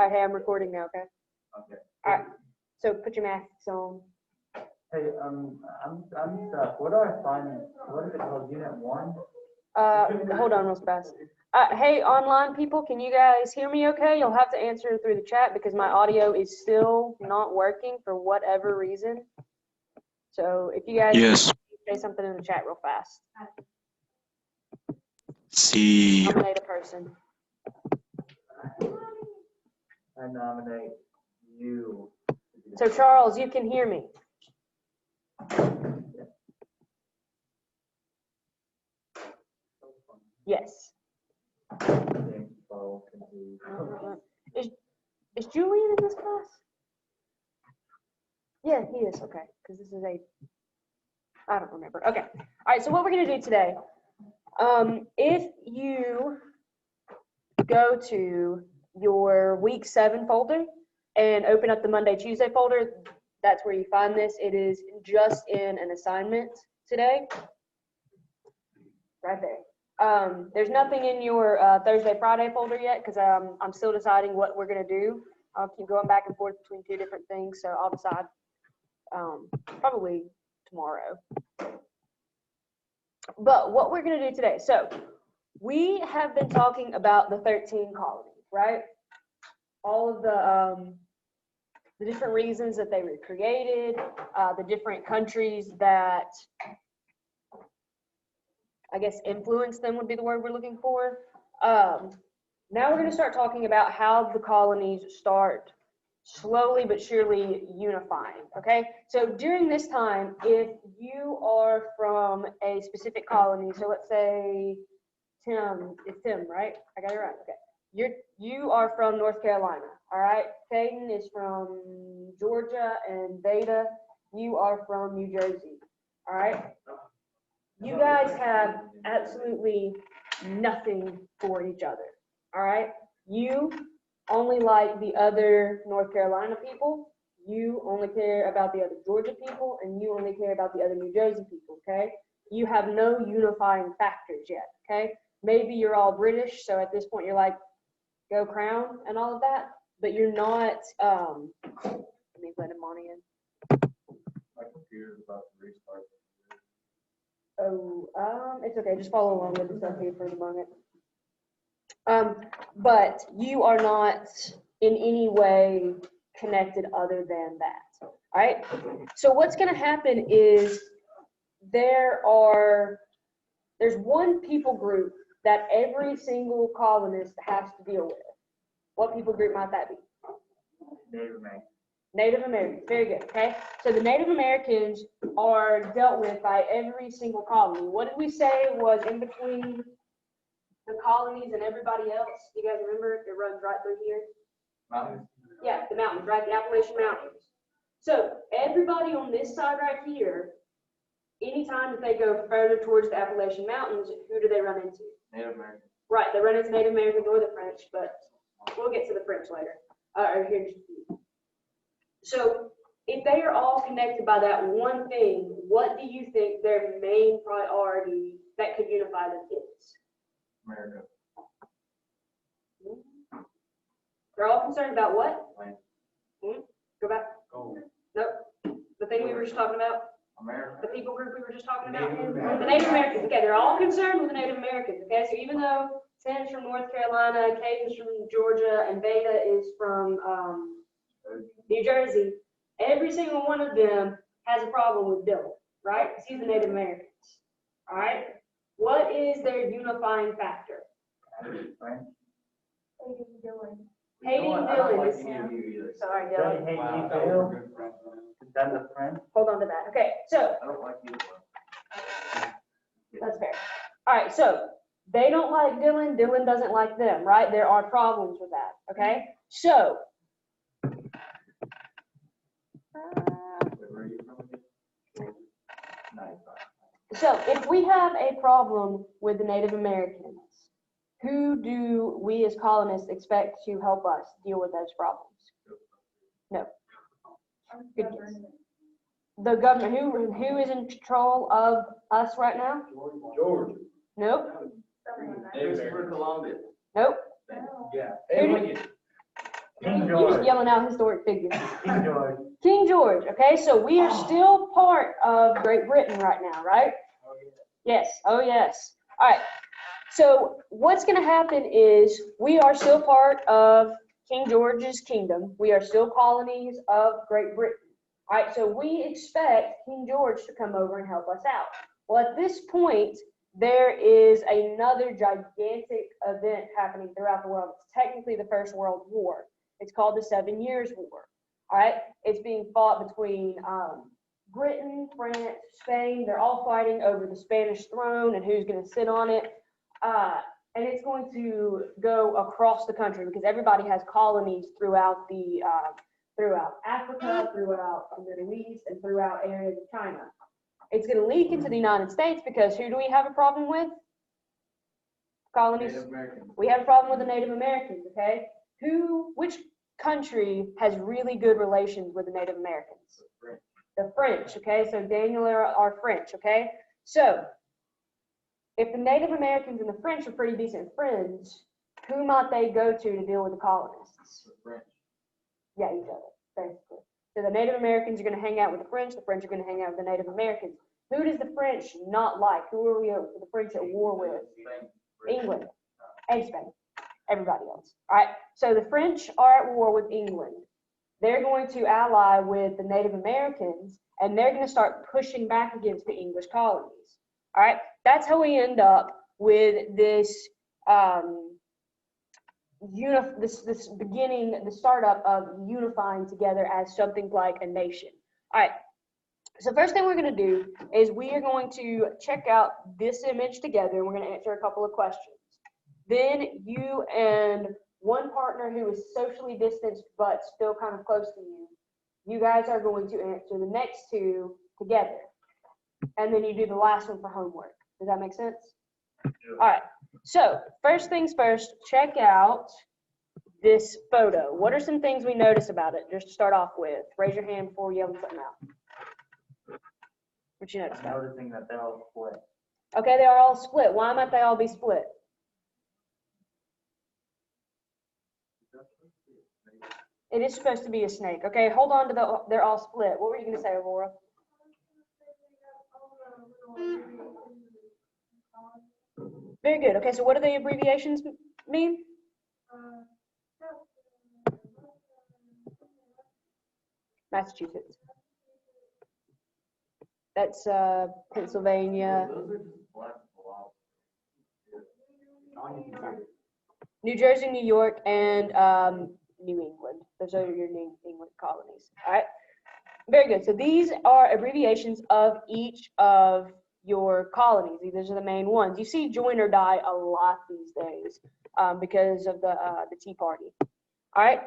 right, hey, I'm recording now, okay? Okay. All right, so put your masks on. Hey, I'm stuck. What do I find? What is it called? Unit 1? Hold on real fast. Hey, online people, can you guys hear me okay? You'll have to answer through the chat because my audio is still not working for whatever reason. So if you guys Yes. say something in the chat real fast. See. Nominate a person. I nominate you. So Charles, you can hear me. Yes. Is Julian in this class? Yeah, he is. Okay, because this is I don't remember. Okay. All right. So what we're gonna do today, if you go to your week 7 folder and open up the Monday, Tuesday folder, that's where you find this. It is just in an assignment today. Right there. There's nothing in your Thursday, Friday folder yet because I'm still deciding what we're gonna do. I'll keep going back and forth between 2 different things, so I'll decide probably tomorrow. But what we're gonna do today, so we have been talking about the 13 colonies, right? All of the different reasons that they were created, the different countries that I guess influence them would be the word we're looking for. Now we're going to start talking about how the colonies start slowly but surely unifying, okay? So during this time, if you are from a specific colony, so let's say Tim, it's Tim, right? I got it right, okay. You are from North Carolina, all right? Caden is from Georgia, and Veda, you are from New Jersey, all right? You guys have absolutely nothing for each other, all right? You only like the other North Carolina people, you only care about the other Georgia people, and you only care about the other New Jersey people, okay? You have no unifying factors yet, okay? Maybe you're all British, so at this point you're like, go Crown and all of that, but you're not, let me let him on in. My computer's about to restart. Oh, it's okay. Just follow along with the stuff here for the moment. But you are not in any way connected other than that. All right. So what's going to happen is there's one people group that every single colonist has to deal with. What people group might that be? Native American. Native Americans, very good, okay? So the Native Americans are dealt with by every single colony. What did we say was in between the colonies and everybody else? Do you guys remember? It runs right through here. Mountains. Yeah, the mountains, right? The Appalachian Mountains. So everybody on this side right here, anytime that they go further towards the Appalachian Mountains, who do they run into? Native American. Right, they run into Native Americans or the French, but we'll get to the French later. Or here. So if they are all connected by that one thing, what do you think their main priority that could unify them is? America. They're all concerned about what? Land. Go back. Gold. Nope. The thing we were just talking about? America. The people group we were just talking about? Native Americans. The Native Americans. Okay, they're all concerned with the Native Americans. Okay, so even though Tim's from North Carolina, Caden's from Georgia, and Veda is from New Jersey, every single one of them has a problem with Dylan, right? Because he's the Native Americans. All right? What is their unifying factor? Right? Hating I don't like Dylan. any of you either. Sorry, Don't Dylan. hate Wow, you, that was Bill. a good friend. Is that the friend? Hold on to that. Okay, so I don't like you. that's fair. All right, so they don't like Dylan. Dylan doesn't like them, right? There are problems with that. Okay, so Where are you from again? Nice. so if we have a problem with the Native Americans, who do we as colonists expect to help us deal with those problems? No. Good guess. The government, who is in control of us right now? George. Nope. Christopher Columbus. Nope. Yeah. Who do- You're just yelling out historic figures. King George. King George, okay, so we are still part of Great Britain right now, right? Yes, oh yes. All right, so what's going to happen is we are still part of King George's kingdom. We are still colonies of Great Britain. All right, so we expect King George to come over and help us out. Well, at this point, there is another gigantic event happening throughout the world. It's technically the First World War. It's called the 7 Years' War. All right, it's being fought between Britain, France, Spain. They're all fighting over the Spanish throne and who's going to sit on it. And it's going to go across the country because everybody has colonies throughout Africa, throughout the Middle East, and throughout areas of China. It's going to leak into the United States because who do we have a problem with? Colonies. Native Americans. We have a problem with the Native Americans, okay? Which country has really good relations with the Native Americans? The French, okay? So Daniel are French, okay? So if the Native Americans and the French are pretty decent friends, who might they go to deal with the colonists? The French. Yeah, each other, basically. So the Native Americans are going to hang out with the French are going to hang out with the Native Americans. Who does the French not like? Who are the French at war with? England and Spain. Everybody else. All right, so the French are at war with England. They're going to ally with the Native Americans, and they're going to start pushing back against the English colonies. All right, that's how we end up with this this beginning, the startup of unifying together as something like a nation. All right, so first thing we're going to do is we are going to check out this image together, and we're going to answer a couple of questions. Then you and one partner who is socially distanced but still kind of close to you, you guys are going to answer the next two together. And then you do the last one for homework. Does that make sense? Yeah. All right. So first things first, check out this photo. What are some things we notice about it? Just to start off with. Raise your hand before yelling something out. What you notice? I'm noticing that they're all split. Okay, they are all split. Why might they all be split? It is supposed to be a snake. Okay, hold on to they're all split. What were you going to say, Aurora? Very good. Okay, so what do the abbreviations mean? Massachusetts. That's Pennsylvania. New Jersey, New York, and New England. Those are your New England colonies. All right. Very good. So these are abbreviations of each of your colonies. These are the main ones. You see join or die a lot these days because of the Tea Party. All right.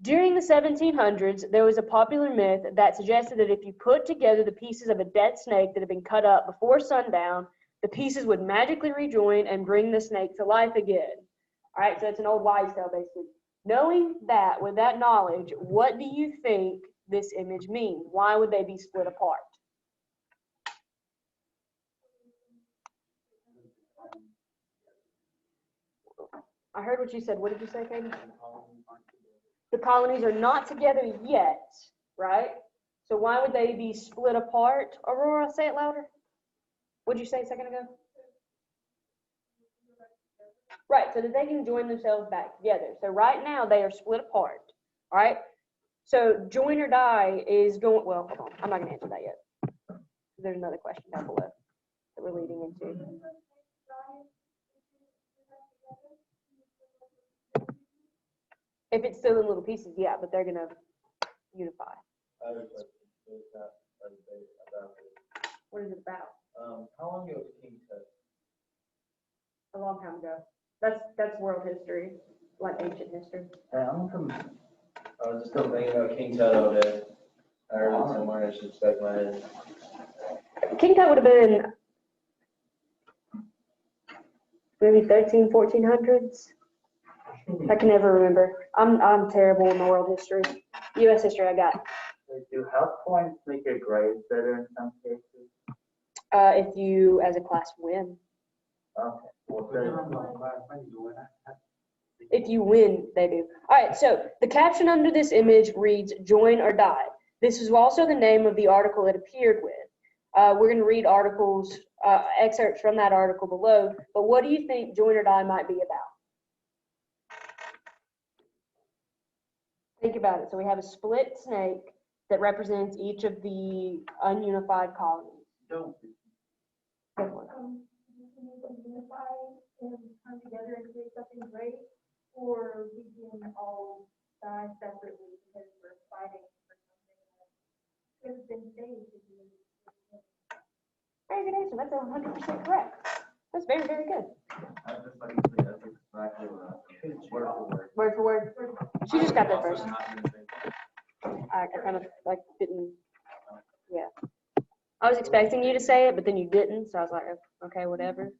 During the 1700s, there was a popular myth that suggested that if you put together the pieces of a dead snake that had been cut up before sundown, the pieces would magically rejoin and bring the snake to life again. All right, so it's an old wives' tale, basically. Knowing that, with that knowledge, what do you think this image means? Why would they be split apart? I heard what you said. What did you say, Katie? The colonies are not together yet, right? So why would they be split apart? Aurora, say it louder. What did you say a second ago? Right, so that they can join themselves back together. So right now they are split apart, all right? So join or die is going, well, hold on. I'm not going to answer that yet. There's another question down below that we're leading into. If it's still in little pieces, yeah, but they're going to unify. What is it about? How long ago was King Tut? A long time ago. That's world history, like ancient history. I'm from. I was just still thinking about King Tut all day. I heard it somewhere, I should stuck my head. King Tut would have been maybe 1400s. I can never remember. I'm terrible in the world history. U.S. history I got. Do health points make your grades better in some cases? If you, as a class, win. Okay. Well, If you win, they do. All right, so the caption under this image reads, "Join or die." This is also the name of the article it appeared with. We're going to read excerpts from that article below, but what do you think Join or Die might be about? Think about it. So we have a split snake that represents each of the ununified colonies. Don't. Good one. Unify and come together and create something great, or we can all die separately because we're fighting for something that could have been saved. Very good answer. That's 100% correct. That's very, very good. I just like to say that's exactly what I word for word. Word for word. She just got there first. I'm also not gonna say- I kind of like didn't, yeah. I was expecting you to say it, but then you didn't, so I was like, okay, whatever.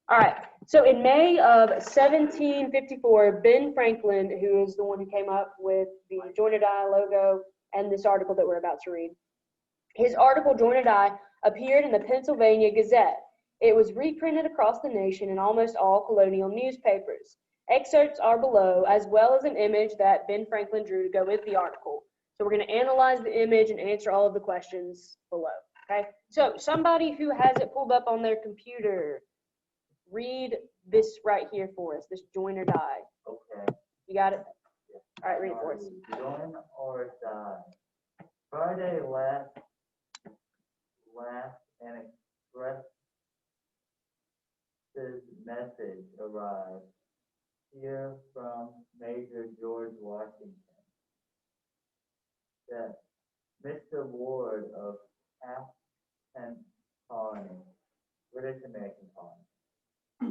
All right, so in May of 1754, Ben Franklin, who is the one who came up with the Join or Die logo and this article that we're about to read, his article, Join or Die, appeared in the Pennsylvania Gazette. It was reprinted across the nation in almost all colonial newspapers. Excerpts are below, as well as an image that Ben Franklin drew to go with the article. So we're going to analyze the image and answer all of the questions below, okay? So somebody who has it pulled up on their computer, read this right here for us, this Join or Die. Okay. You got it? All right, read it for us. Join or die. Friday last and express this message arrived here from Major George Washington that Mr. Ward of Halfpenny Colony, British American Colony,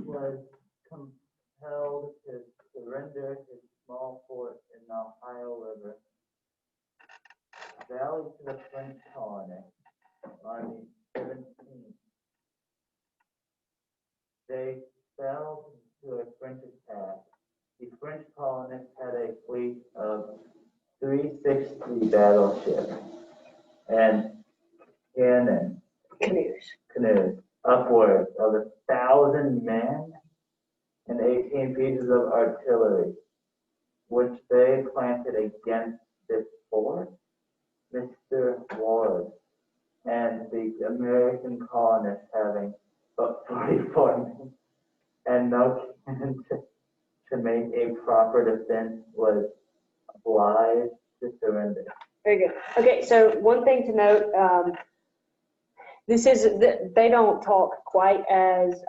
was compelled to surrender his small fort in the Ohio River Valley to the French colony on the 17th. They fell to a French attack. The French colonists had a fleet of 360 battleships and canoes, upwards of 1,000 men and 18 pieces of artillery, which they planted against this fort. Mr. Ward and the American colonists, having but 44 men and no cannon to make a proper defense, was obliged to surrender. Very good. Okay, so one thing to note, they don't talk quite as,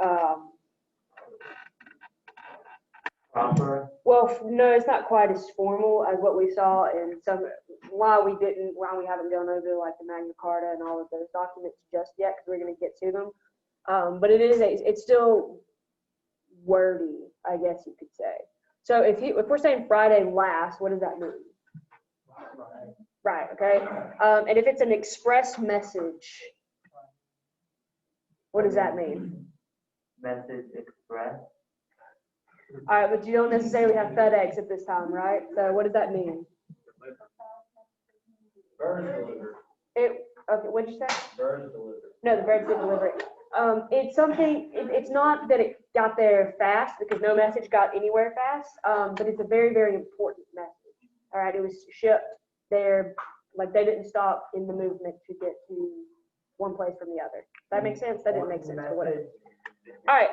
Proper? well, no, it's not quite as formal as what we saw in why we haven't gone over like the Magna Carta and all of those documents just yet, because we're going to get to them. But it's still wordy, I guess you could say. So if we're saying Friday last, what does that mean? Right, okay. And if it's an express message, what does that mean? Message express. All right, but you don't necessarily have FedEx at this time, right? So what does that mean? Birds delivered. Okay, what'd you say? Birds delivered. No, the birds did deliver it. It's something, it's not that it got there fast, because no message got anywhere fast, but it's a very, very important message. All right, it was shipped there, like they didn't stop in the movement to get to one place from the other. That makes sense? That didn't make sense, but whatever. All right.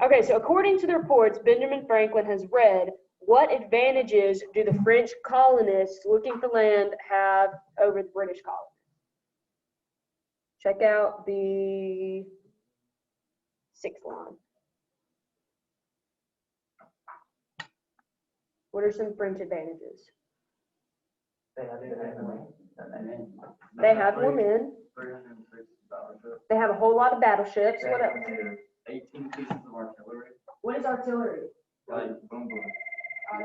Okay, so according to the reports Benjamin Franklin has read, what advantages do the French colonists looking for land have over the British colonists? Check out the 6th line. What are some French advantages? They have They have more men. 306 battleships. They have a whole lot of battleships. What else? 18 pieces of artillery. What is artillery? Like boom boom.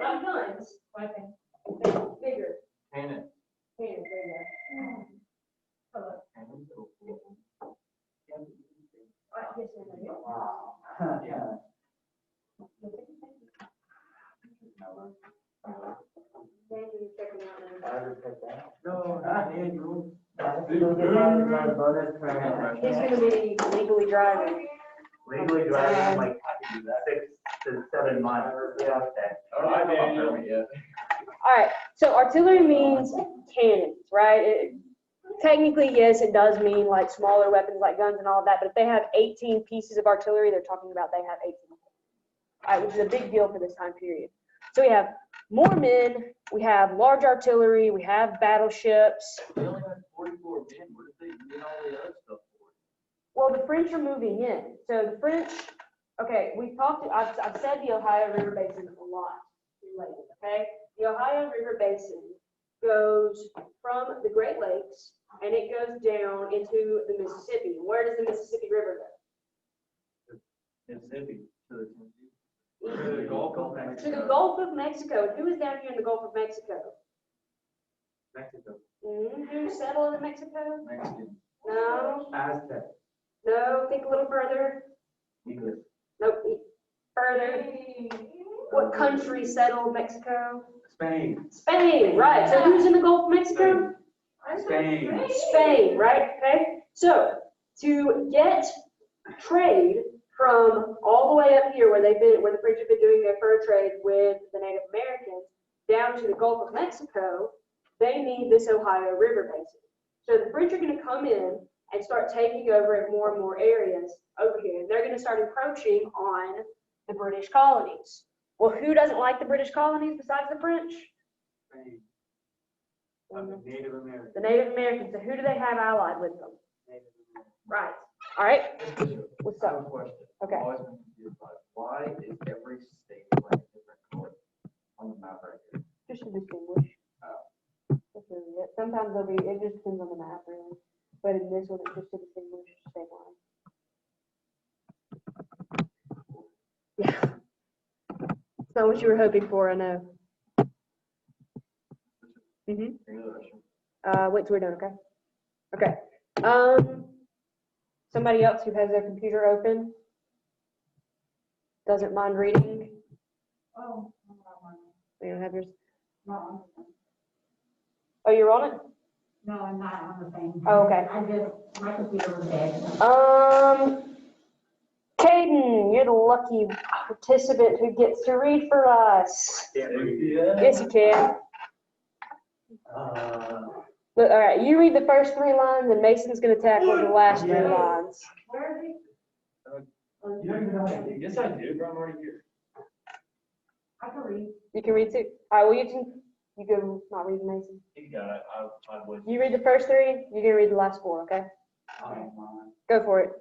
Not guns. Bigger. Cannon. Cannons, there you go. Cannon. Yes, sir. Wow. I would take that. No, not Andrew. You'll get my bonus for He's gonna be legally driving. legally driving like 6 to 7 months. Yeah, okay. I don't have a permit yet. All right, so artillery means cannons, right? Technically, yes, it does mean like smaller weapons like guns and all of that, but if they have 18 pieces of artillery, they're talking about they have 18. All right, which is a big deal for this time period. So we have more men, we have large artillery, we have battleships. They only had 44 men, what did they get all the other stuff for? Well, the French are moving in. So the French, okay, I've said the Ohio River Basin a lot lately, okay? The Ohio River Basin goes from the Great Lakes and it goes down into the Mississippi. Where does the Mississippi River go? Mississippi to the Tennessee. To the Gulf of To Mexico. the Gulf of Mexico. Who is down here in the Gulf of Mexico? Mexico. Who settled in Mexico? Mexican. No, Aztec. no, think a little further. English. Nope, further. What country settled Mexico? Spain. Spain, right. So who's in the Gulf of Mexico? Spain. Spain, right? Okay. So to get trade from all the way up here where the French have been doing their fur trade with the Native Americans down to the Gulf of Mexico, they need this Ohio River Basin. So the French are going to come in and start taking over more and more areas over here. And they're going to start encroaching on the British colonies. Well, who doesn't like the British colonies besides the French? Spain. Mhm. Native American. The Native Americans. So who do they have allied with them? Native American. Right. All right. What's I have up? a question. Okay. I've always been confused by it. Why is every state like a different color on the map right here? Just to distinguish. That's really it. Sometimes it just depends on the map, really. But in this one, it's just to distinguish state lines. Yeah. It's not what you were hoping for, I know. Any other question? Wait till we're done, okay? Okay. Somebody else who has their computer open, doesn't mind reading. Oh, You don't have yours? no, Oh, you're on it? no, I'm not on the thing. Oh, okay. My computer was dead. Caden, you're the lucky participant who gets to read for us. Yes, you can. Look, all right, you read the first 3 lines, and Mason's gonna tackle the last 3 lines. Where is he? You don't even know how to do. Yes, I do, bro. I'm already here. I can read. You can read too. All right, well, you can not read Mason. You got it. I would. You read the first 3, you're gonna read the last 4, okay? Go for it.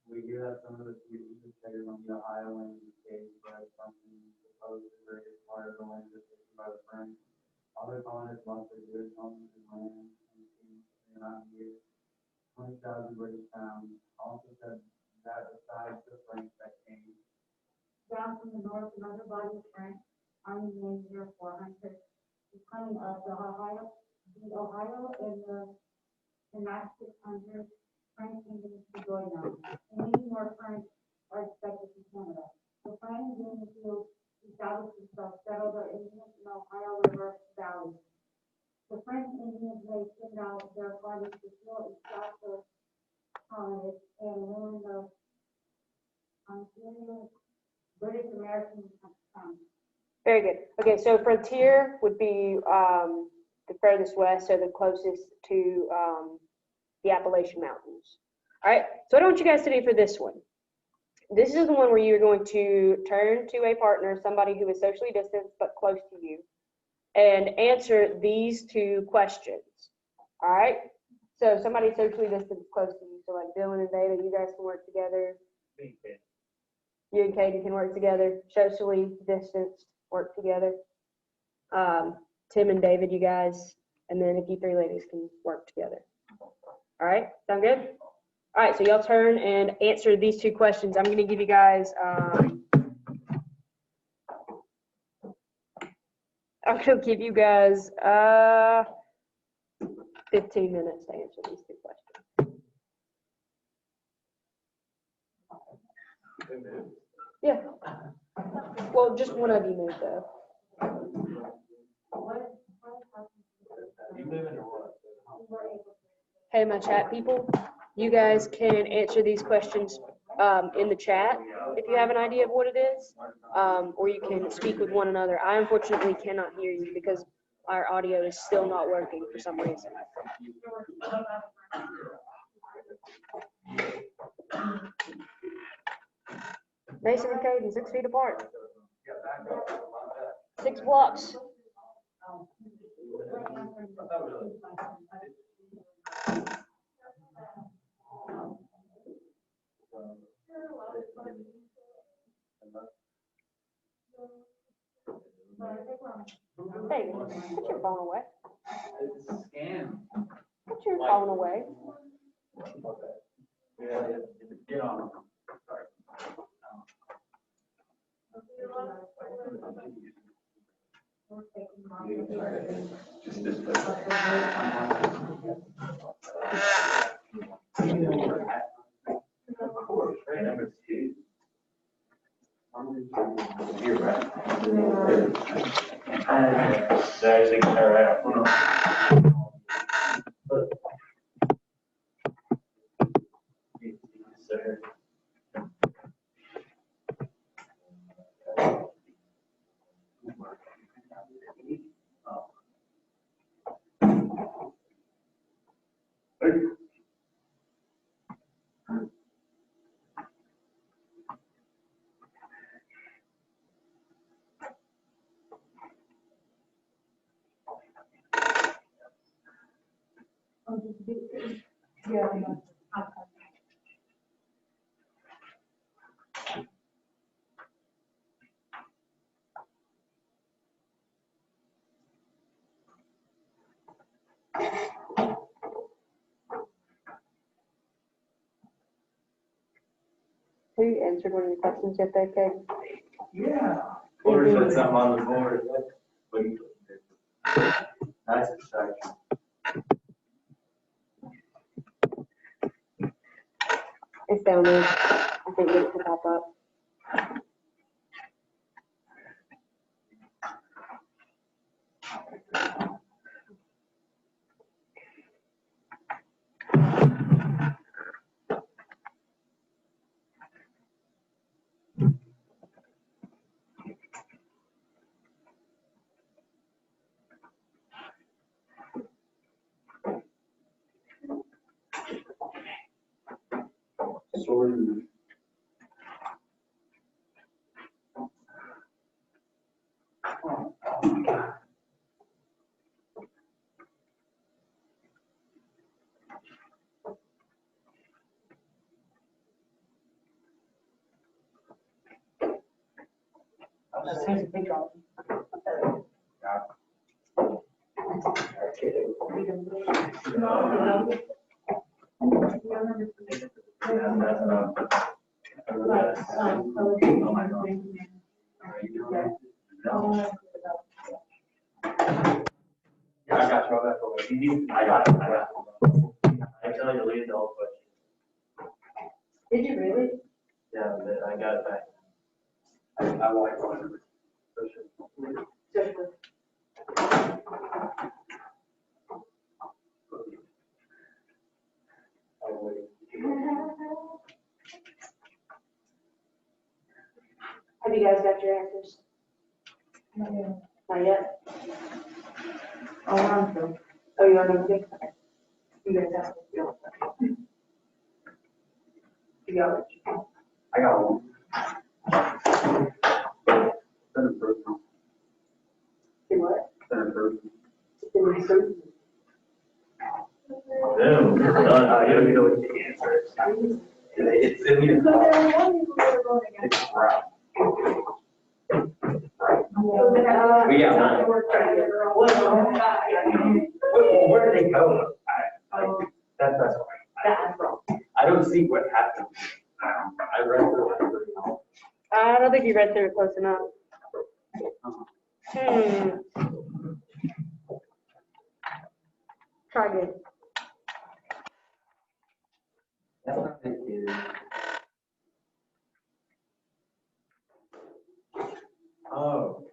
We hear that some of the species located on the Ohio and the state by something supposed to break as part of the land taken by the French. Other colonists lost their good homes and land and came around here. 20,000 British pounds. Also said that besides the French that came. Down from the north, another body of French, army named here 400, is coming up the Ohio and the next 600 French Indians to join them. And many more French are expected from Canada. The French Indians will establish themselves, settle their Indians in the Ohio River Valley. The French Indians may send out their parties to kill and stop the colonists and ruin the Ontario British American town. Very good. Okay, so frontier would be the furthest west, so the closest to the Appalachian Mountains. All right, so what I want you guys to do for this one. This is the one where you're going to turn to a partner, somebody who is socially distant but close to you, and answer these 2 questions. All right, so somebody socially distant close to you, so like Dylan and David, you guys can work together. You and Katie can work together. Socially distanced, work together. Tim and David, you guys, and then if you 3 ladies can work together. All right, sound good? All right, so y'all turn and answer these 2 questions. I'm gonna give you guys, I'm gonna give you guys 15 minutes to answer these 2 questions. Yeah. Well, just one of you moved though. You moving or what? Hey, my chat people, you guys can answer these questions in the chat. if you have an idea of what it is, or you can speak with one another. I unfortunately cannot hear you because our audio is still not working for some reason. Mason and Caden, 6 feet apart. 6 blocks. Hey, put your phone away. It's a scam. Put your phone away. Get on. Sorry. Just this. Of course, right, number 2. You're right. That's actually all right. Sir. Have you answered one of your questions yet there, Caden? Yeah. Or put something on the board. Nice distraction. It's down there. I think it can pop up. Sword. Yeah, I got you. I got it. I tell you to leave the whole question. Did you really? Yeah, but I got it back. I like one. Have you guys got your answers? Not yet? Oh, I'm so. Oh, you want to? Okay. You guys have to. You got it. I got one. Center person. Do what? Center person. Did we see? Boom, done. You don't know what the answer is. It's in here. It's right. We got one. Where did they go? That's why. I don't see what happened. I read through it. I don't think you read through it close enough. Try again. That's not it, dude. Oh.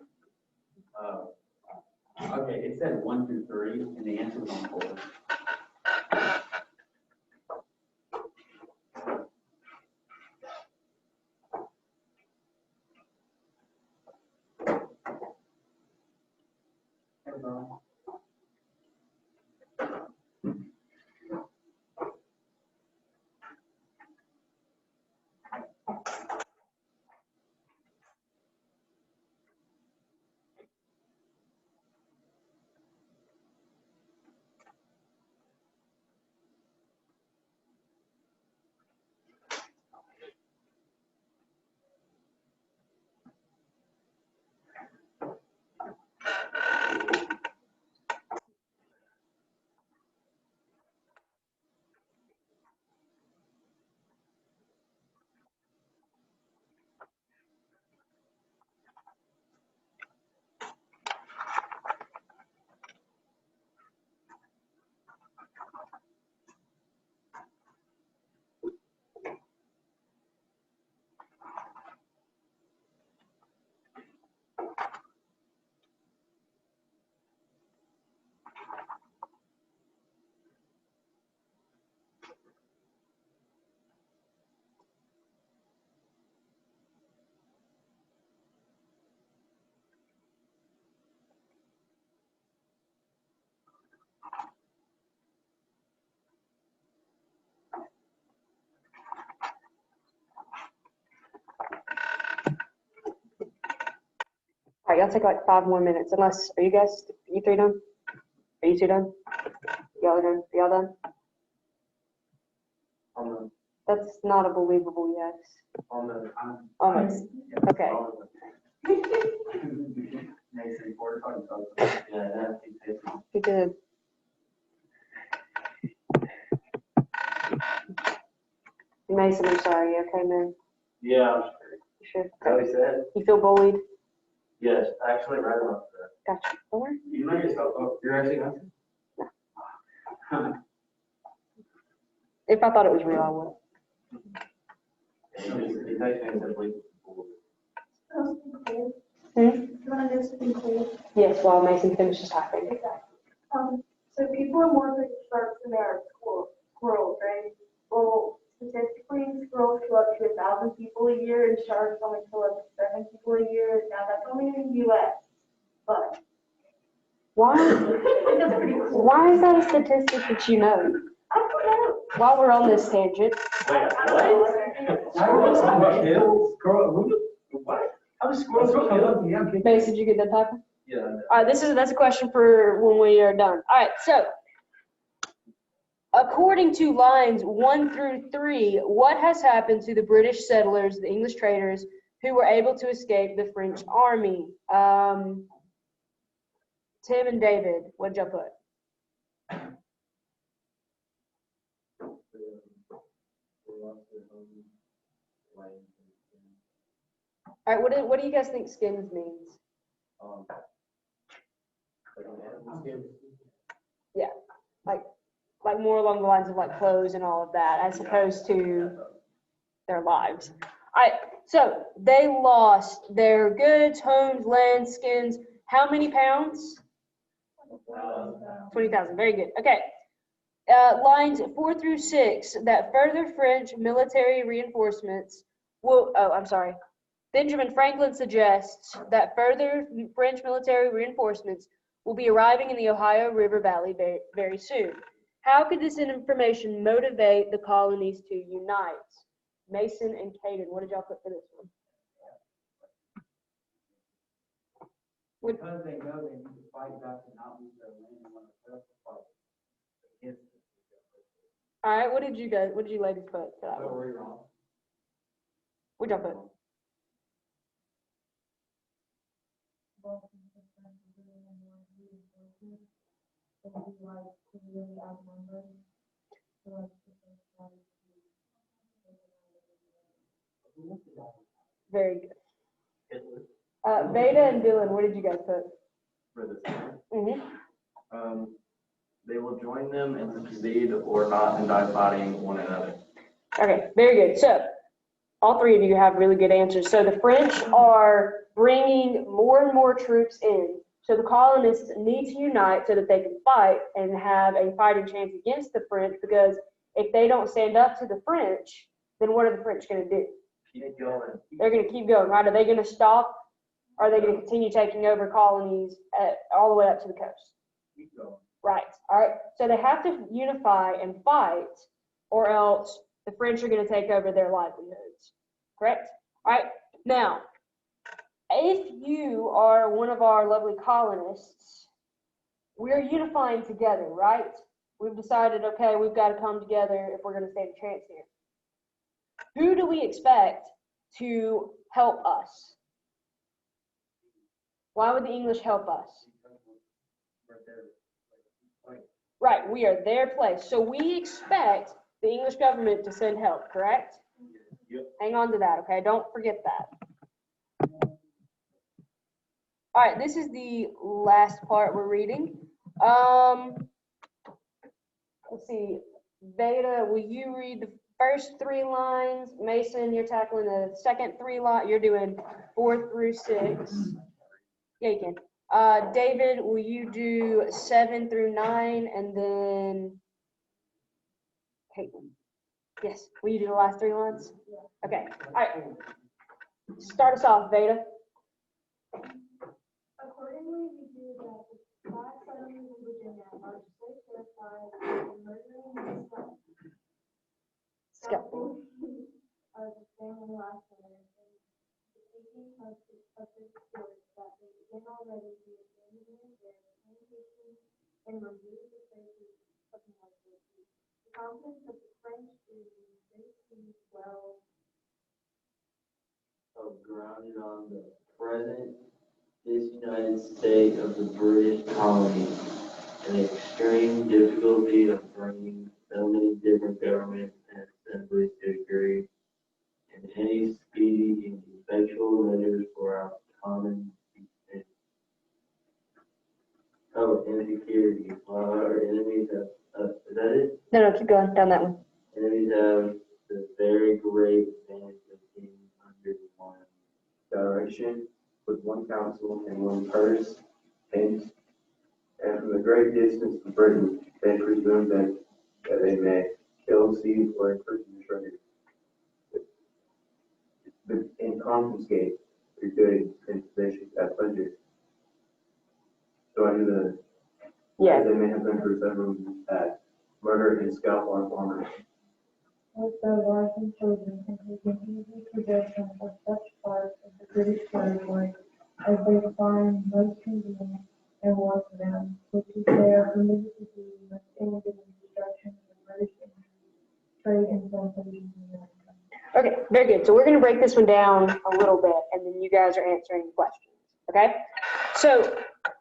Oh. Okay, it said 1 through 3, and the answer was on 4. All right, y'all take like 5 more minutes, unless, are you guys, you 3 done? Are you 2 done? Y'all done? Y'all done? That's not a believable yes. Almost. Okay. You did. Mason, I'm sorry. You okay, man? Yeah, You sure? Kelly said, You feel bullied? yes, actually right about that. Gotcha. Don't worry. You know yourself, you're actually not. If I thought it was real, I would. It's actually simply. Hmm? You wanna do something cool? Yes, while Mason finishes typing. Exactly. So people are more afraid of sharks than they are squirrels, right? Well, statistically, squirrels kill up to 1,000 people a year, and sharks only kill up to 7 people a year. Now, that's only in the US, but Why? that's pretty cool. Why is that a statistic that you know? I don't know. While we're on this tangent, Wait, what? How does squirrels kill? Mason, did you get that typing? Yeah. All right, that's a question for when we are done. All right, so according to lines 1 through 3, what has happened to the British settlers, the English traders, who were able to escape the French army? Tim and David, what'd y'all put? All right, what do you guys think skins means? Yeah, like more along the lines of like clothes and all of that, as opposed to their lives. All right, so they lost their goods, homes, land, skins. How many pounds? 20,000. Very good. Okay. Lines 4 through 6, that further French military reinforcements will, Benjamin Franklin suggests that further French military reinforcements will be arriving in the Ohio River Valley very, very soon. How could this information motivate the colonies to unite? Mason and Caden, what did y'all put for this one? Because they know they need to fight back to not lose their land and want to put up a fight against it. All right, what did you ladies put for that So one? were you wrong? What'd y'all put? Very good. Veda and Dylan, what did you guys put? For this, Mm-hmm. they will join them and succeed or not and die fighting one another. Okay, very good. So all 3 of you have really good answers. So the French are bringing more and more troops in. So the colonists need to unite so that they can fight and have a fighting chance against the French, because if they don't stand up to the French, then what are the French going to do? Keep going. They're going to keep going, right? Are they going to stop Are they going to continue taking over colonies all the way up to the coast? Keep going. Right. All right. So they have to unify and fight, or else the French are going to take over their livelihoods. Correct? All right. Now, if you are one of our lovely colonists, we're unifying together, right? We've decided, okay, we've got to come together if we're going to stand a chance here. Who do we expect to help us? Why would the English help us? Right there. Like, Right, we are their place. So we expect the English government to send help, correct? Yep. Hang on to that, okay? Don't forget that. All right, this is the last part we're reading. Let's see. Beta, will you read the first 3 lines? Mason, you're tackling the second 3 lines. You're doing 4 through 6. Yeah, you can. David, will you do 7 through 9, and then Caitlin? Yes. Will you do the last 3 lines? Okay. All right. Start us off, Veda. Accordingly, we do that the black settlements in Virginia are so terrified of murdering and scalping of the family last winter and the taking of this stores that they begin already to abandon their plantations and remove the traces of mortality. The confidence of the French is basically well Grounded on the present disunited state of the British colonies and the extreme difficulty of bringing so many different governments and assemblies to agree in any speedy and effectual measures for our common defense. Oh, and security. While our enemies have, is that it? No, keep going down that one. Enemies have the very great advantage of being under one direction, with one council and one purse, and from a great distance from Britain, they presume that they may kill, seize, or imprison the treasure, and confiscate their goods and possessions at pleasure. So under the, Yeah. they may have been for several years past, murder and scalp our farmers. With their wives and children, and taking easy possession of such parts of the British territory as they find most convenient and want them, which is they are permitted to do with aid in the destruction of the British industry, trade and plantations in America. Okay, very good. So we're going to break this one down a little bit, and then you guys are answering questions, okay? So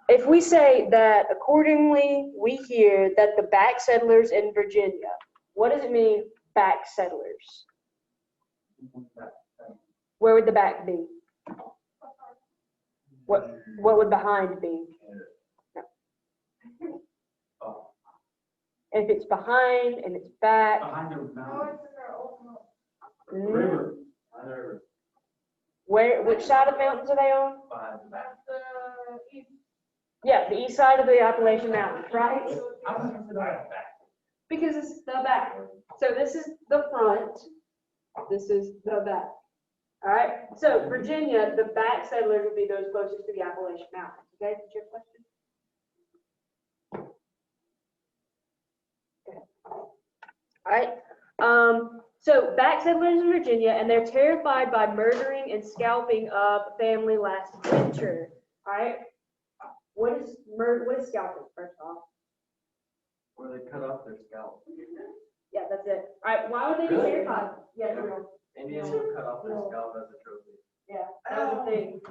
if we say that accordingly we hear that the back settlers in Virginia, what does it mean, back settlers? Where would the back be? What would behind be? No. Oh, If it's behind and it's back, behind the No, mountain. it's in our ultimate. River. Behind the river. which side of the mountains are they on? Behind the back. That's the east. Yeah, the east side of the Appalachian Mountains, right? I was gonna say the back. Because it's the back. So this is the front, this is the back. All right, so Virginia, the back settlers would be those closest to the Appalachian Mountains. Okay, did you have a question? Okay. All right, so back settlers in Virginia, and they're terrified by murdering and scalping of family last winter. All right, what is scalping, first off? Where they cut off their scalp. Yeah, that's it. All right, why would they be Really? terrified? Yeah, no. Indians would cut off their scalp as a trophy. Yeah, that's the thing.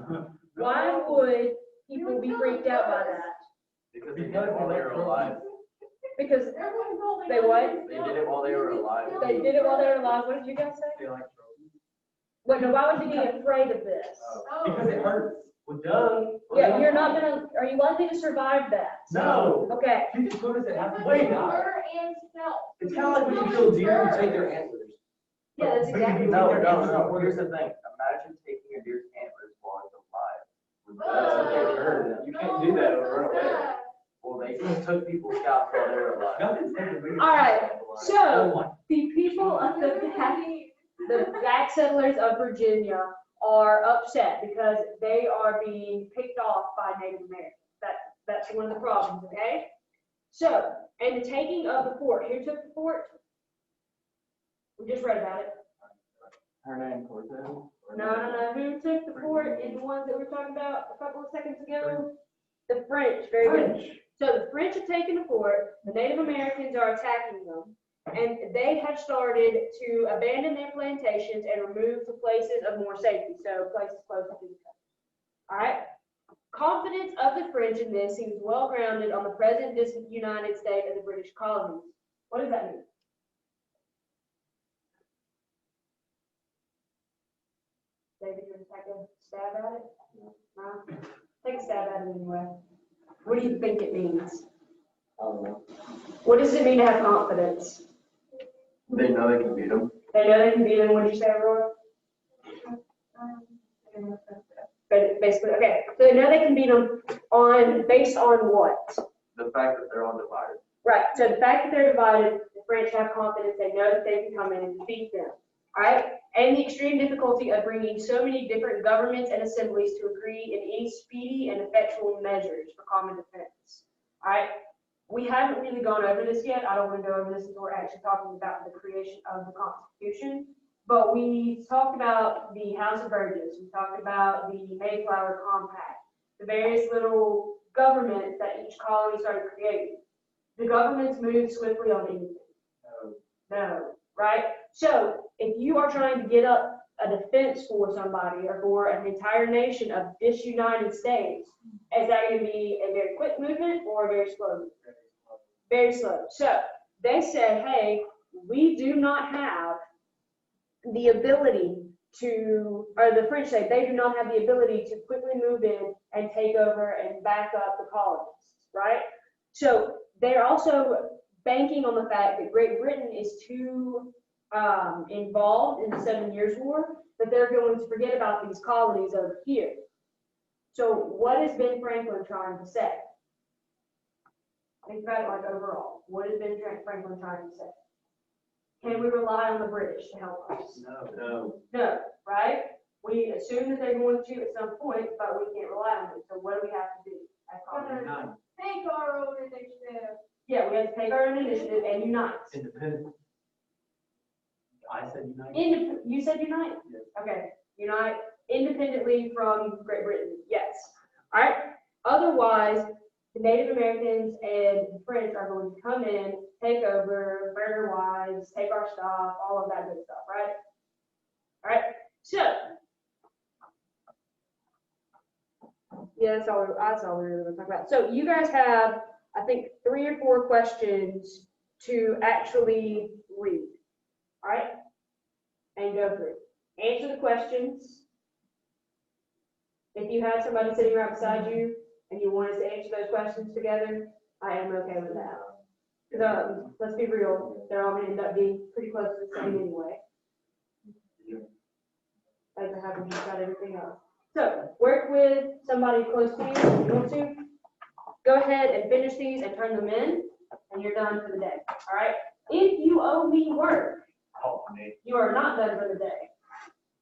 Why would people be freaked out by that? Because they did it while they were alive. Because Everyone's holding. they what? They did it while they were alive. They did it while they were alive. What did you guys say? They like trophies. Wait, no, why would you be afraid of this? Because it hurts. Well, duh. Yeah, you're not gonna, are you likely to survive that? No. Okay, What does it have to Wait, wait on? murder and scalp. It's kind of like when you kill deer and take their antlers. yeah, that's exactly. No, what no, they're no. doing. Here's the thing. Imagine taking a deer's antlers while it's alive. That's what they heard. You can't do that or run away. Well, they took people's scalps while they were alive. All right, so the people of the back settlers of Virginia are upset because they are being picked off by Native Americans. That's one of the problems, okay? So, and the taking of the fort, who took the fort? We just read about it. Hernan Cortez? No, who took the fort is the ones that we were talking about a couple of seconds ago? The French, very good. So the French have taken the fort, the Native Americans are attacking them, and they have started to abandon their plantations and remove to places of more safety, so places closer to the coast. All right? Confidence of the French in this seems well grounded on the present disunited state of the British colonies. What does that mean? David, you want to take a stab at it? No? Take a stab at it anyway. What do you think it means? What does it mean to have confidence? They know they can beat them. They know they can beat them. What did you say, Aurora? But basically, okay. So they know they can beat them based on what? The fact that they're undivided. Right. So the fact that they're divided, the French have confidence. They know that they can come in and defeat them. All right. And the extreme difficulty of bringing so many different governments and assemblies to agree in any speedy and effectual measures for common defense. All right. We haven't really gone over this yet. I don't want to go over this until we're actually talking about the creation of the Constitution. But we talked about the House of Burgesses. We talked about the Mayflower Compact, the various little governments that each colony started creating. The governments moved swiftly on anything. No, right? So if you are trying to get up a defense for somebody or for an entire nation of disunited states, is that going to be a very quick movement or a very slow movement? Very slow. So they say, hey, we do not have the ability to, or the French say they do not have the ability to quickly move in and take over and back up the colonists, right? So they're also banking on the fact that Great Britain is too involved in the 7 Years' War, that they're going to forget about these colonies over here. So what is Ben Franklin trying to say? Think about it like overall. What is Ben Franklin trying to say? Can we rely on the British to help us? No. No, right? We assume that they're going to at some point, but we can't rely on them. So what do we have to do? Take our own initiative. Yeah, we have to take our own initiative and unite. Independent. I said United. You said unite? Yes. Okay, unite independently from Great Britain, yes. All right, otherwise, the Native Americans and the French are going to come in, take over, burn our wives, take our stuff, all of that good stuff, right? All right, so, yeah, that's all we really want to talk about. So you guys have, I think, 3 or 4 questions to actually read. All right, and go through. Answer the questions. If you have somebody sitting right beside you and you want us to answer those questions together, I am okay with that. Because let's be real, they're all going to end up being pretty close to the same anyway. As I haven't just got everything else. So work with somebody close to you if you want to. Go ahead and finish these and turn them in, and you're done for the day. All right. If you owe me work, you are not done for the day.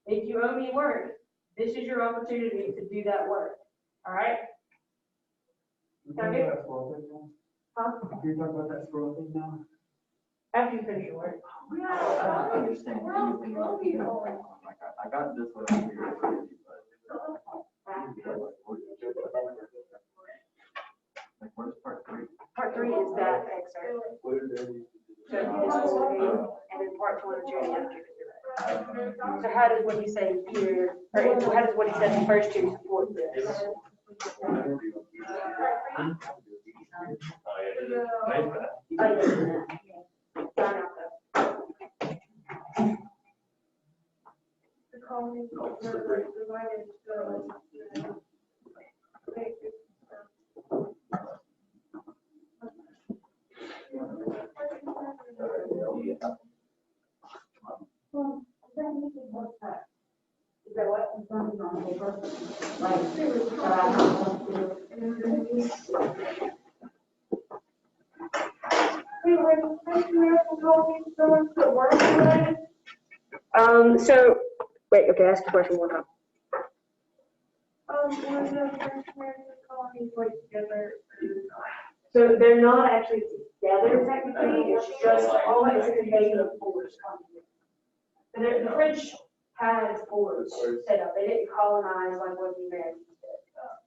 If you owe me work, this is your opportunity to do that work. All right? Can you talk about that scroll thing now? Huh? Can you talk about that scroll thing now? After you finish your work. I don't understand anything about it. I got this one over here. Like, where's part 3? Part 3 is that excerpt. What is that? So this is and then part 2 is your answer. So how does what he said here, or how does what he said in the first 2 support this? The colonies were divided into Is that what? On paper? So, wait, okay, ask the question one more time. Are the French American colonies like together? So they're not actually together technically, it's just always the native forts coming in. The French had forts set up, they didn't colonize like what the Americans did.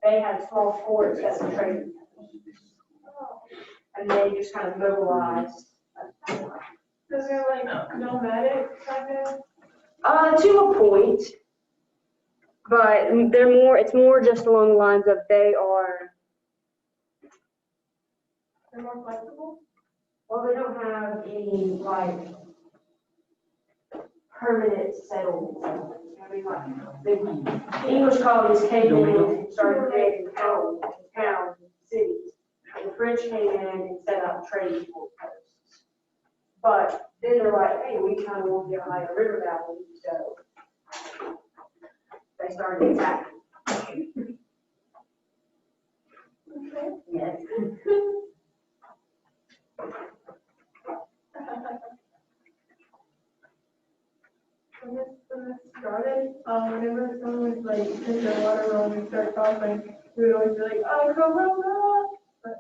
They had small forts that were trading. And they just kind of mobilized. So they're like nomadic kind of? To a point, but it's more just along the lines of They're more flexible? well, they don't have any like permanent settlements. I mean, like the English colonies came in and started creating towns, cities. And the French came in and set up trading posts. But then they're like, hey, we kind of want the Ohio River Valley, so they started attacking. Yes. When this started, whenever someone was like in their water room and start coughing, we would always be like, oh, Corona! But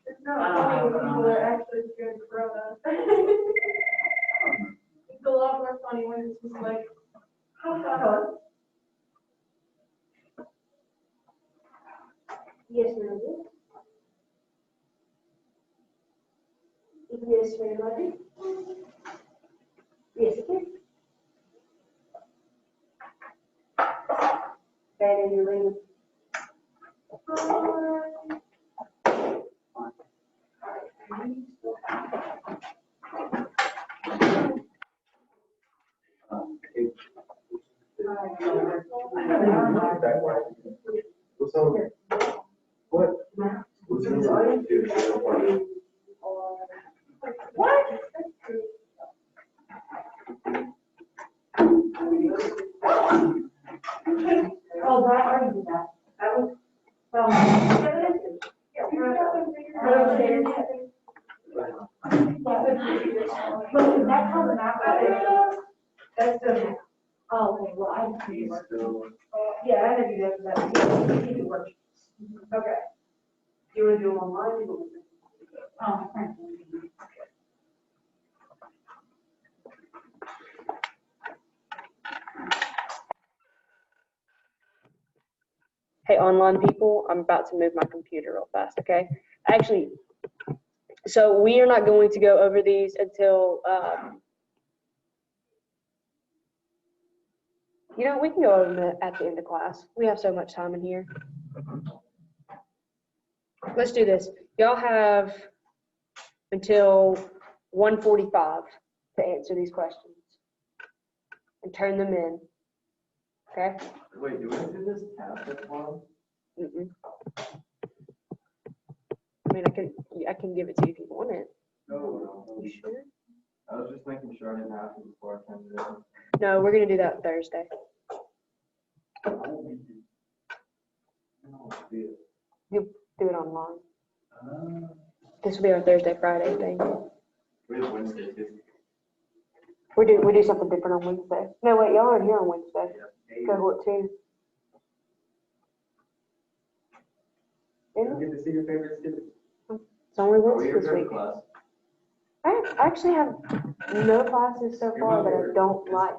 it's not funny when people are actually scared of Corona. It's a lot more funny when it's just like, ha ha ha. Yes, ma'am. Yes, ma'am. Yes, it is. That is your ring. So, what's What? Oh, that, I already did that. That was, well, but that comes out. That's the, oh, okay, well, I just need to work. Yeah, I had to do that for that. You need to work. Okay. Do you want to do them online? Oh, thank you. Hey, online people, I'm about to move my computer real fast, okay? Actually, so we are not going to go over these until, you know, we can go over them at the end of class. We have so much time in here. Let's do this. Y'all have until 1:45 to answer these questions and turn them in, okay? Wait, do we do this after tomorrow? Mm-mm. I mean, I can give it to you if you want it. No. You sure? I was just making sure I didn't have to before I came to this. No, we're gonna do that Thursday. You'll do it online. This will be our Thursday, Friday thing. We have Wednesday too. We do something different on Wednesday. No, wait, y'all aren't here on Wednesday. Cohort 2. Isn't it? Get to see your favorite student. It's only Are we Wednesday your this favorite week. class? I actually have no classes so far that I don't like.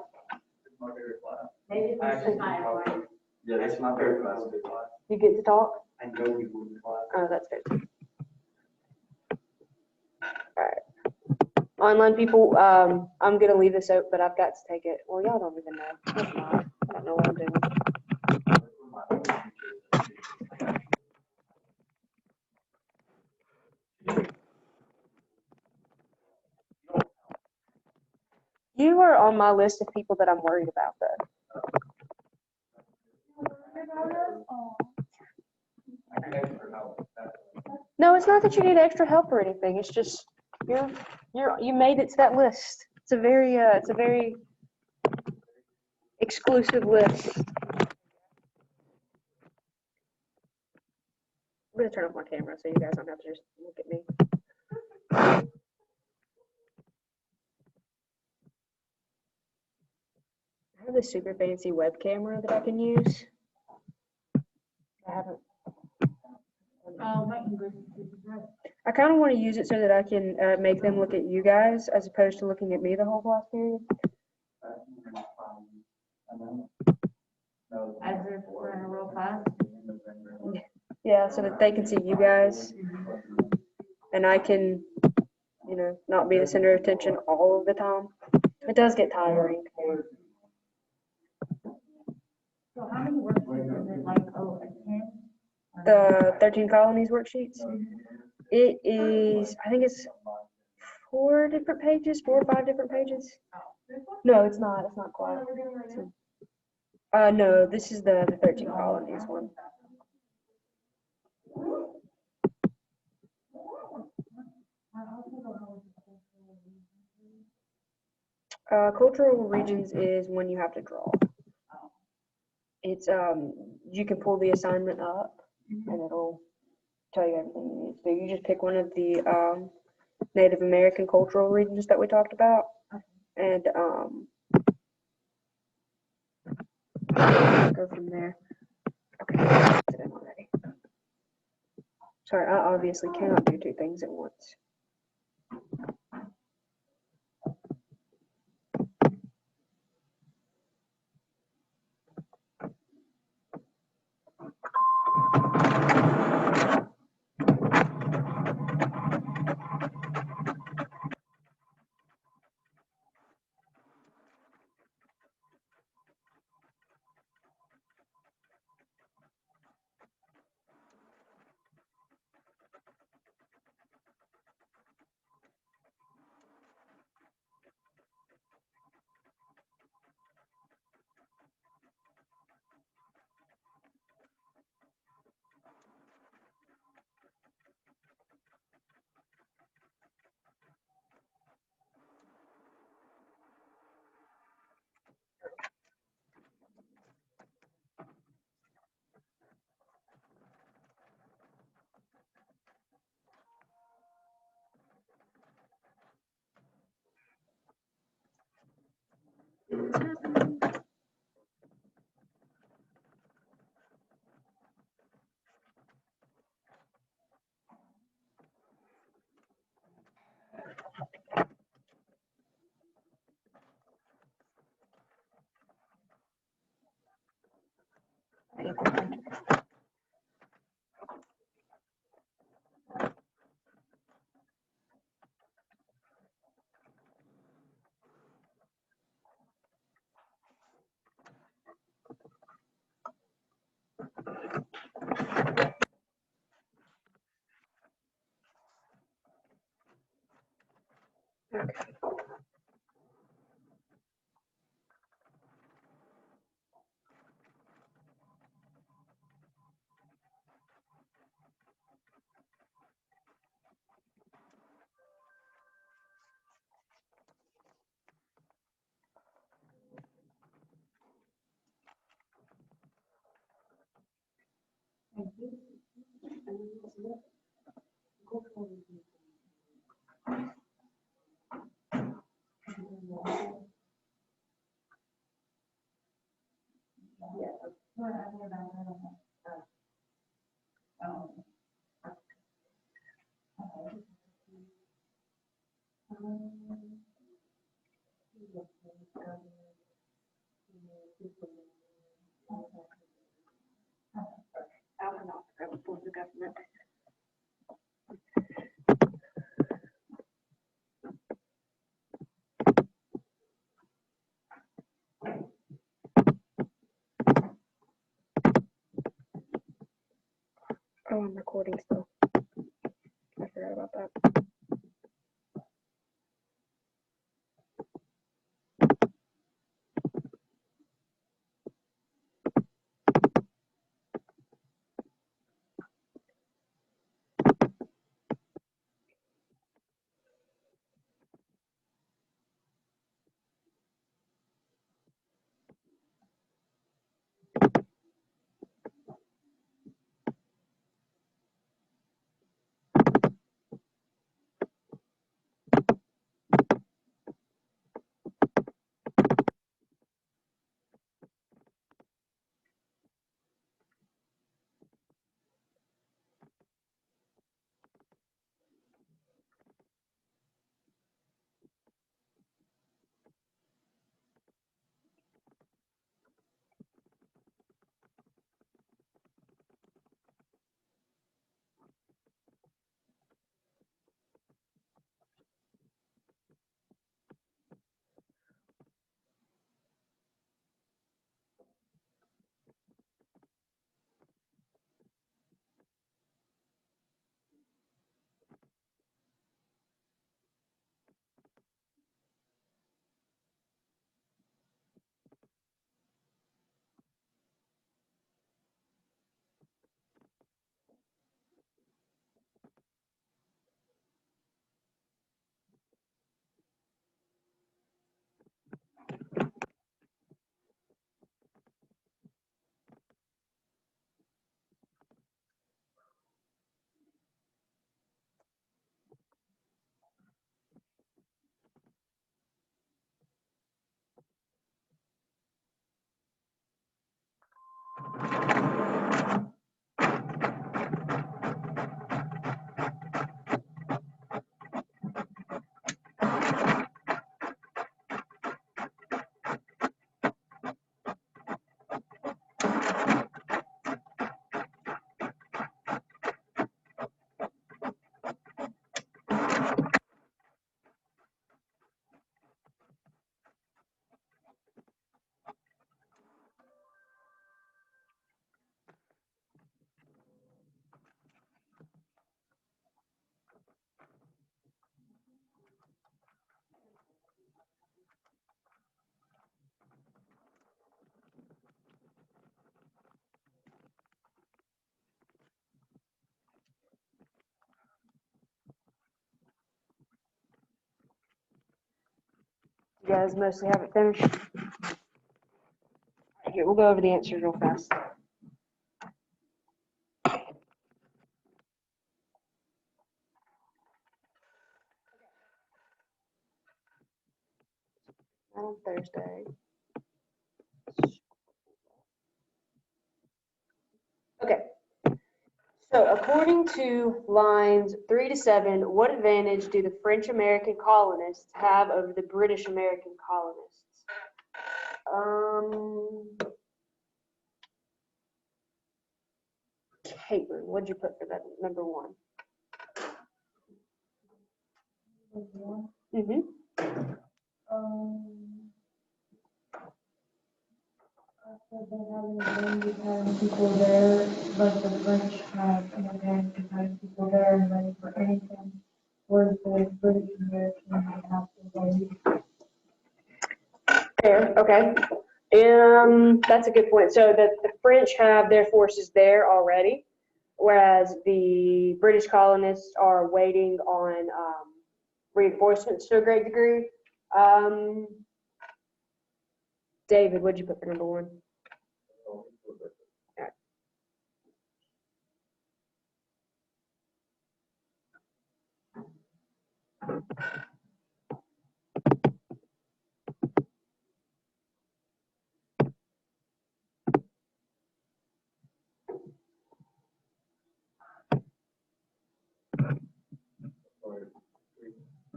It's my favorite class. Maybe this is my favorite. Yeah, that's my favorite class. You get to talk? I know we would class. Oh, that's fair too. Alright. Online people, I'm gonna leave this out, but I've got to take it. Well, y'all don't even know. Never mind. I don't know what I'm doing. You are on my list of people that I'm worried about, though. No, it's not that you need extra help or anything. It's just you made it to that list. It's a very exclusive list. I'm gonna turn off my camera so you guys don't have to just look at me. I have this super fancy web camera that I can use. I haven't. My English is right. I kind of want to use it so that I can make them look at you guys as opposed to looking at me the whole class period. As if we're in a real class. Yeah, so that they can see you guys and I can, not be the center of attention all of the time. It does get tiring. So how many worksheets is it, like, a 10? The 13 colonies worksheets, it is, I think it's 4 different pages, 4 or 5 different pages. No, it's not quite. No, this is the 13 colonies one. Cultural regions is when you have to draw. It's, you can pull the assignment up and it'll tell you everything you need to do. You just pick one of the Native American cultural regions that we talked about and go from there. Okay, I did it already. Sorry, I obviously cannot do 2 things at once. Oh, I'm recording still. I forgot about that. You guys mostly have it finished? Alright, here, we'll go over the answers real fast. Not on Thursday. Okay. So according to lines 3 to 7, what advantage do the French American colonists have over the British American colonists? Caitlin, what'd you put for that number 1? Mm-hmm. So they have an advantage of having people there, but the French have an advantage of having people there and ready for anything, whereas the British Americans would have to wait. Fair, okay. That's a good point. So the French have their forces there already, whereas the British colonists are waiting on reinforcements to a great degree. David, what'd you put for number 1?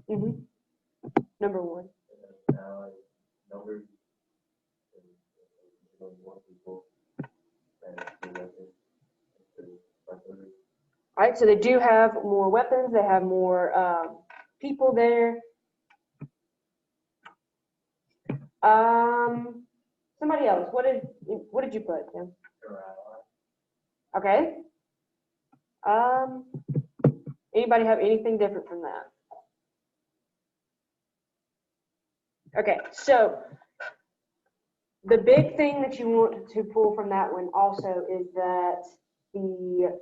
Mm-hmm. Number 1. All right, so they do have more weapons. They have more people there. Somebody else. What did you put, Tim? Okay. Anybody have anything different from that? Okay, so the big thing that you want to pull from that one also is that the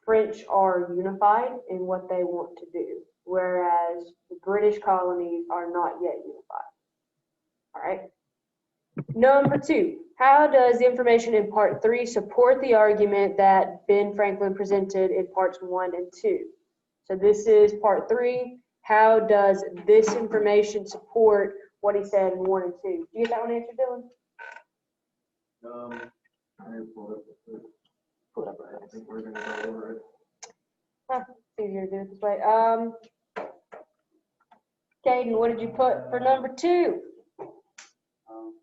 French are unified in what they want to do, whereas the British colonies are not yet unified. All right. Number 2, how does the information in part 3 support the argument that Ben Franklin presented in parts 1 and 2? So this is part 3. How does this information support what he said in 1 and 2? Do you get that one answered, Dylan? I didn't pull it up. Pull it up. I think we're gonna go over it. It's easier to do it this way. Caden, what did you put for number 2?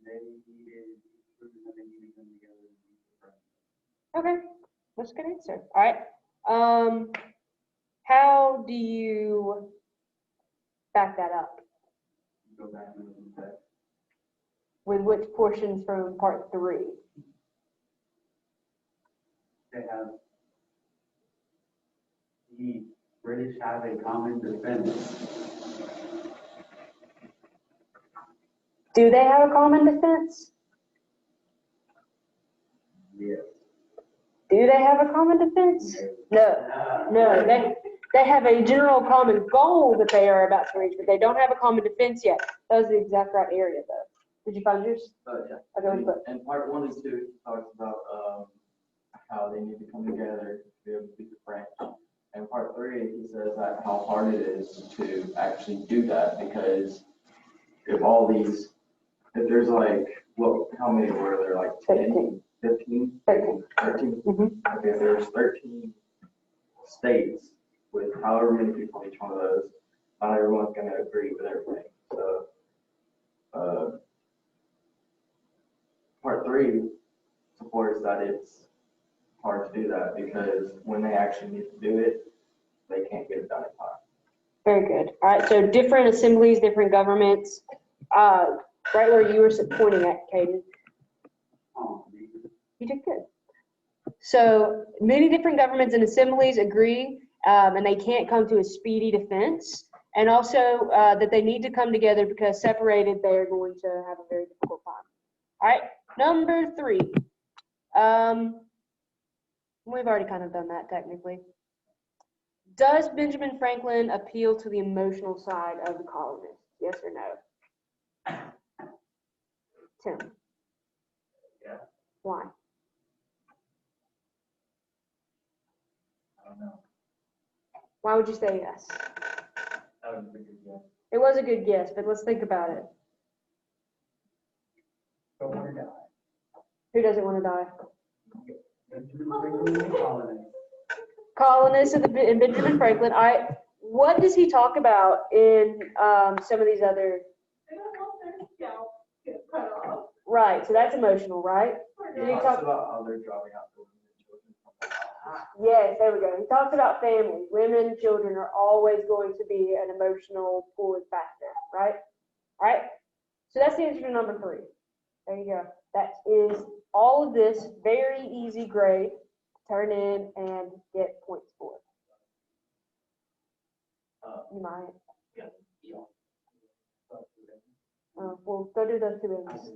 They needed, and they needed them together to be friends. Okay, that's a good answer. All right. How do you back that up? Go back and look at that. With which portions from part 3? They have, the British have a common defense. Do they have a common defense? Yes. Do they have a common defense? No, they have a general common goal that they are about to reach, but they don't have a common defense yet. That was the exact right area, though. Did you find yours? Yeah. Okay, what'd you put? And part 1 and 2 talks about how they need to come together to be able to beat the French. And part 3, he says that how hard it is to actually do that, because if there's like, well, how many were there, like 10, 15, 13? Mhm. Okay, there's 13 states with however many people in each one of those. Not everyone's gonna agree with everything, so, part 3 supports that it's hard to do that, because when they actually need to do it, they can't get it done in time. Very good. All right, so different assemblies, different governments. Right where you were pointing at, Caden. You did good. So many different governments and assemblies agree, and they can't come to a speedy defense. And also that they need to come together, because separated, they're going to have a very difficult time. All right, number 3. We've already kind of done that technically. Does Benjamin Franklin appeal to the emotional side of the colonists? Yes or no? Tim? Yeah. Why? I don't know. Why would you say yes? That would be a good guess. It was a good guess, but let's think about it. Don't want to die. Who doesn't want to die? Benjamin Franklin, colonists. Colonists of the and Benjamin Franklin. What does he talk about in some of these other? They don't want their scalp get cut off. Right. So that's emotional, right? Did he talk? about how they're driving out the women and children from the house. Yes, there we go. He talks about family. Women and children are always going to be an emotional pulling factor, right? All right. So that's the answer to number 3. There you go. That is all of this very easy grade. Turn in and get points for. You might. Well, go do those 2 M's.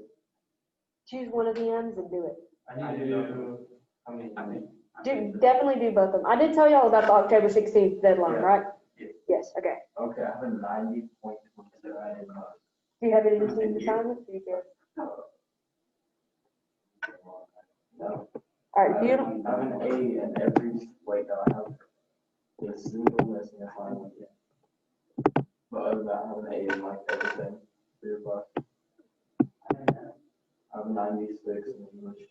Choose one of the M's and do it. I need to do, how many? Definitely do both of them. I did tell y'all about the October 16th deadline, Yeah. right? Yes. Yes, okay. Okay, I have a 90.27. Do you have any routine assignments? Do you care? No. All right, beautiful. I have an A in every way that I have a single missing assignment yet. But other than that, I have an A in like everything, 3 o'clock. I have a 96 in English.